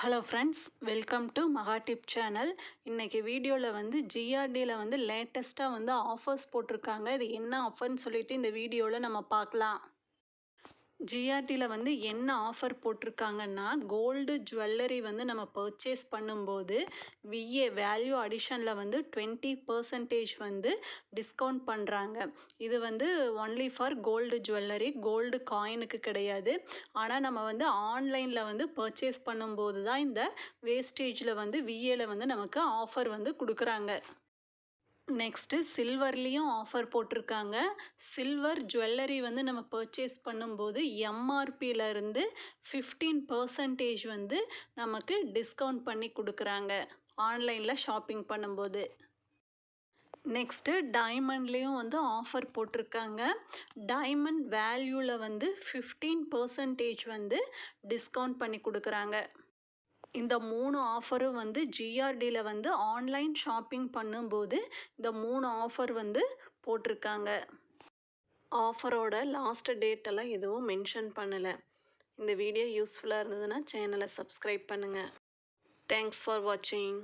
Hello friends, welcome to மகா tip channel. இன்றைக்கி வீடியோவில் வந்து ஜிஆர்டியில் வந்து லேட்டஸ்ட்டாக வந்து ஆஃபர்ஸ் போட்டிருக்காங்க. இது என்ன ஆஃபர்னு சொல்லிட்டு இந்த வீடியோவில் நம்ம பார்க்கலாம். ஜிஆர்டியில் வந்து என்ன ஆஃபர் போட்டிருக்காங்கன்னா, கோல்டு ஜுவல்லரி வந்து நம்ம பர்ச்சேஸ் பண்ணும்போது விஏ வேல்யூ அடிஷனில் வந்து 20% வந்து டிஸ்கவுண்ட் பண்ணுறாங்க. இது வந்து only for gold jewellery, gold காயினுக்கு கிடையாது. ஆனால் நம்ம வந்து ஆன்லைனில் வந்து பர்ச்சேஸ் பண்ணும்போது தான் இந்த வேஸ்டேஜில் வந்து விஏல வந்து நமக்கு ஆஃபர் வந்து கொடுக்குறாங்க. நெக்ஸ்ட்டு சில்வர்லேயும் ஆஃபர் போட்டிருக்காங்க. சில்வர் ஜுவல்லரி வந்து நம்ம பர்ச்சேஸ் பண்ணும்போது எம்ஆர்பியிலேருந்து 15% வந்து நமக்கு டிஸ்கவுண்ட் பண்ணி கொடுக்குறாங்க ஆன்லைனில் ஷாப்பிங் பண்ணும்போது. நெக்ஸ்ட்டு டைமண்ட்லேயும் வந்து ஆஃபர் போட்டிருக்காங்க. டைமண்ட் வேல்யூவில் வந்து 15% வந்து டிஸ்கவுண்ட் பண்ணி கொடுக்குறாங்க. இந்த 3 ஆஃபரும் வந்து ஜிஆர்டியில் வந்து ஆன்லைன் ஷாப்பிங் பண்ணும்போது இந்த 3 ஆஃபர் வந்து போட்டிருக்காங்க. ஆஃபரோட லாஸ்ட் டேட்டெல்லாம் எதுவும் மென்ஷன் பண்ணலை. இந்த வீடியோ யூஸ்ஃபுல்லாக இருந்ததுன்னா சேனலை சப்ஸ்கிரைப் பண்ணுங்கள். தேங்க்ஸ் ஃபார் வாட்சிங்.